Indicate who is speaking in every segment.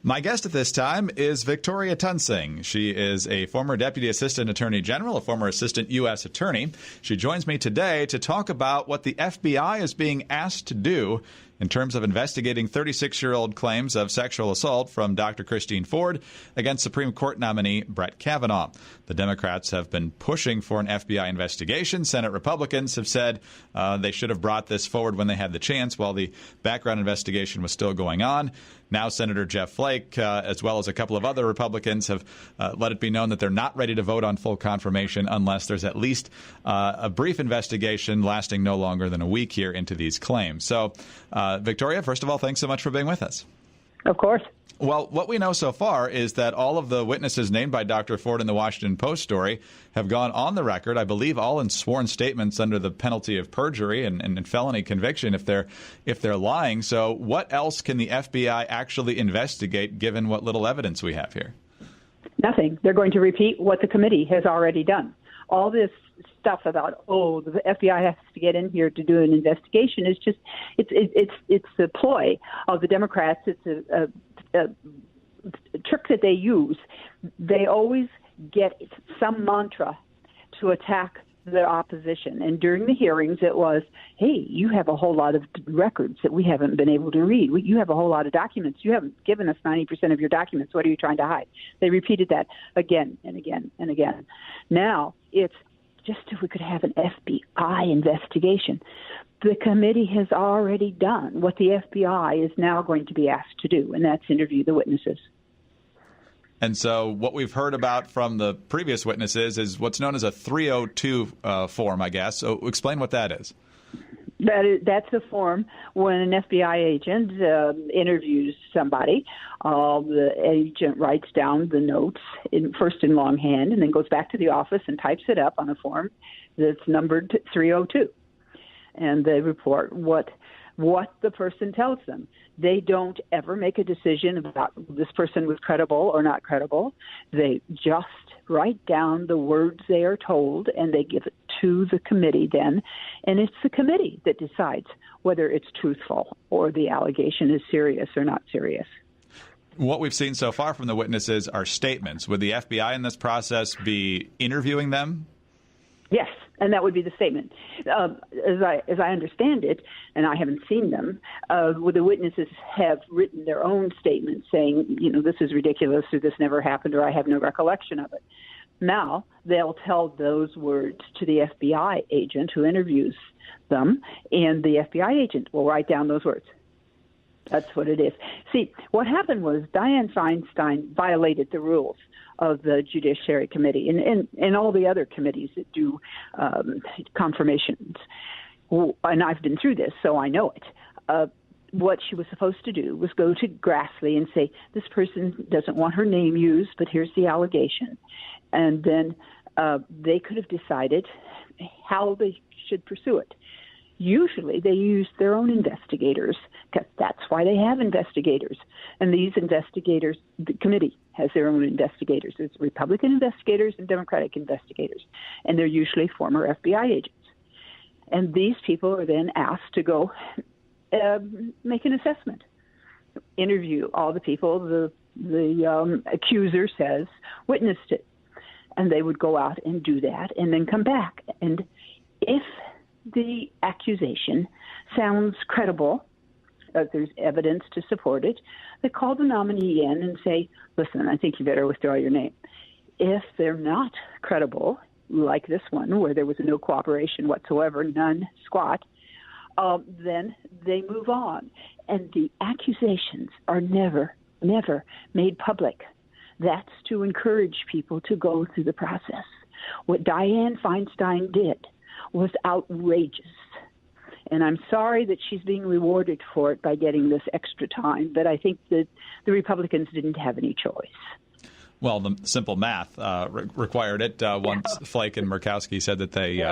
Speaker 1: My guest at this time is Victoria Toensing. She is a former Deputy Assistant Attorney General, a former Assistant U.S. Attorney. She joins me today to talk about what the FBI is being asked to do in terms of investigating 36-year-old claims of sexual assault from Dr. Christine Ford against Supreme Court nominee Brett Kavanaugh. The Democrats have been pushing for an FBI investigation. Senate Republicans have said they should have brought this forward when they had the chance while the background investigation was still going on. Now Senator Jeff Flake, as well as a couple of other Republicans, have let it be known that they're not ready to vote on full confirmation unless there's at least a brief investigation lasting no longer than a week here into these claims. So, Victoria, first of all, thanks so much for being with us.
Speaker 2: Of course.
Speaker 1: Well, what we know so far is that all of the witnesses named by Dr. Ford in the Washington Post story have gone on the record, I believe all in sworn statements under the penalty of perjury and felony conviction if they're lying. So what else can the FBI actually investigate given what little evidence we have here? Nothing.
Speaker 2: They're going to repeat what the committee has already done. All this stuff about, the FBI has to get in here to do an investigation is just, it's a ploy of the Democrats. It's a trick that they use. They always get some mantra to attack the opposition. And during the hearings, it was, hey, you have a whole lot of records that we haven't been able to read. You have a whole lot of documents. You haven't given us 90% of your documents. What are you trying to hide? They repeated that again and again and again. Now it's just if we could have an FBI investigation. The committee has already done what the FBI is now going to be asked to do, and that's interview the witnesses.
Speaker 1: And so what we've heard about from the previous witnesses is what's known as a 302 form, I guess. So explain what that is.
Speaker 2: That's a form when an FBI agent interviews somebody. The agent writes down the notes first in longhand and then goes back to the office and types it up on a form that's numbered 302. And they report what the person tells them. They don't ever make a decision about this person was credible or not credible. They just write down the words they are told, and they give it to the committee then. And it's the committee that decides whether it's truthful or the allegation is serious or not serious.
Speaker 1: What we've seen so far from the witnesses are statements. Would the FBI in this process be interviewing them?
Speaker 2: Yes, and that would be the statement. As I understand it, and I haven't seen them, the witnesses have written their own statements saying, this is ridiculous, or this never happened, or I have no recollection of it. Now they'll tell those words to the FBI agent who interviews them, and the FBI agent will write down those words. That's what it is. See, what happened was Dianne Feinstein violated the rules of the Judiciary Committee and all the other committees that do confirmations. And I've been through this, so I know it. What she was supposed to do was go to Grassley and say, this person doesn't want her name used, but here's the allegation. And then they could have decided how they should pursue it. Usually they use their own investigators, because that's why they have investigators. And these investigators, the committee has their own investigators. There's Republican investigators and Democratic investigators, and they're usually former FBI agents. And these people are then asked to go make an assessment, interview all the people the accuser says witnessed it. And they would go out and do that and then come back. And if the accusation sounds credible, there's evidence to support it, they call the nominee in and say, listen, I think you better withdraw your name. If they're not credible, like this one, where there was no cooperation whatsoever, none squat, then they move on. And the accusations are never made public. That's to encourage people to go through the process. What Dianne Feinstein did was outrageous. And I'm sorry that she's being rewarded for it by getting this extra time, but I think that the Republicans didn't have any choice.
Speaker 1: Well, the simple math required it once Flake and Murkowski said that they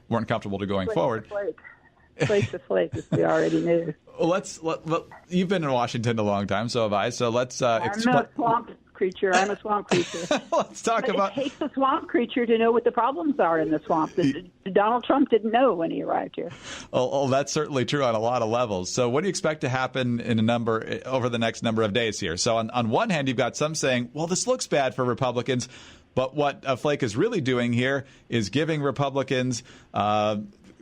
Speaker 1: weren't comfortable to going forward.
Speaker 2: Flake to Flake, as we already knew.
Speaker 1: You've been in Washington a long time, so have I. So let's
Speaker 2: I'm not creature. I'm a swamp creature.
Speaker 1: Let's talk about.
Speaker 2: It takes a swamp creature to know what the problems are in the swamp. Donald Trump didn't know when he arrived here.
Speaker 1: Oh, that's certainly true on a lot of levels. So what do you expect to happen over the next number of days here? So on one hand, you've got some saying, well, this looks bad for Republicans. But what Flake is really doing here is giving Republicans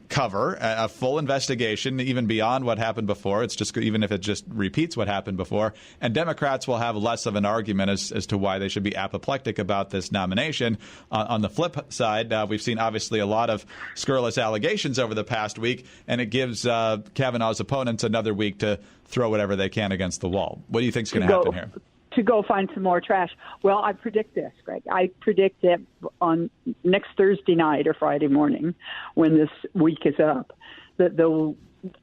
Speaker 1: cover, a full investigation, even beyond what happened before. It's just even if it just repeats what happened before. And Democrats will have less of an argument as to why they should be apoplectic about this nomination. On the flip side, we've seen obviously a lot of scurrilous allegations over the past week, and it gives Kavanaugh's opponents another week to throw whatever they can against the wall. What do you think is going to happen here?
Speaker 2: To go find some more trash. Well, I predict this, Greg. I predict that on next Thursday night or Friday morning, when this week is up, that the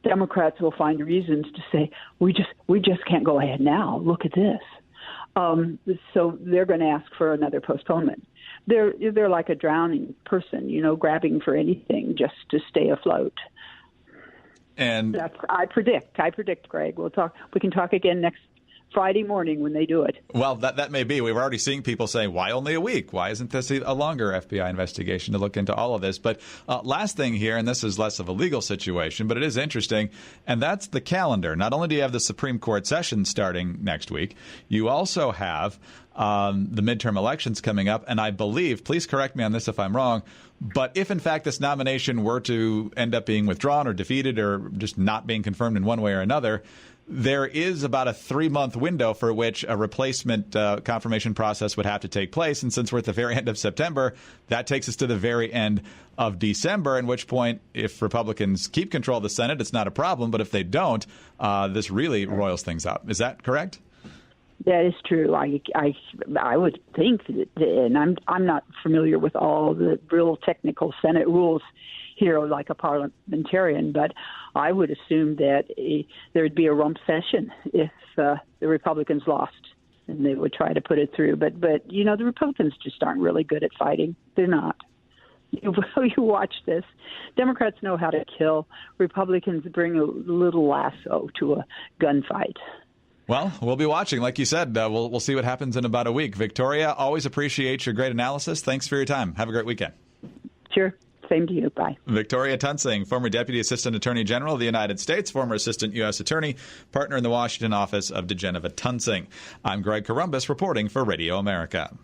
Speaker 2: Democrats will find reasons to say, we just can't go ahead now. Look at this. So they're going to ask for another postponement. They're like a drowning person, grabbing for anything just to stay afloat.
Speaker 1: And
Speaker 2: I predict, Greg. We can talk again next Friday morning when they do it.
Speaker 1: Well, that may be. We're already seeing people saying, why only a week? Why isn't this a longer FBI investigation to look into all of this? But last thing here, and this is less of a legal situation, but it is interesting, and that's the calendar. Not only do you have the Supreme Court session starting next week, you also have the midterm elections coming up, and I believe, please correct me on this if I'm wrong, but if in fact this nomination were to end up being withdrawn or defeated or just not being confirmed in one way or another, there is about a 3-month window for which a replacement confirmation process would have to take place. And since we're at the very end of September, that takes us to the very end of December, at which point, if Republicans keep control of the Senate, it's not a problem. But if they don't, this really roils things out. Is that correct?
Speaker 2: That is true. I would think that, and I'm not familiar with all the real technical Senate rules here like a parliamentarian, but I would assume that there would be a rump session if the Republicans lost, and they would try to put it through. But the Republicans just aren't really good at fighting. They're not. You watch this. Democrats know how to kill. Republicans bring a little lasso to a gunfight.
Speaker 1: Well, we'll be watching. Like you said, we'll see what happens in about a week. Victoria, always appreciate your great analysis. Thanks for your time. Have a great weekend.
Speaker 2: Sure. Same to you. Bye.
Speaker 1: Victoria Toensing, former Deputy Assistant Attorney General of the United States, former Assistant U.S. Attorney, partner in the Washington office of DeGeneva Toensing. I'm Greg Columbus reporting for Radio America.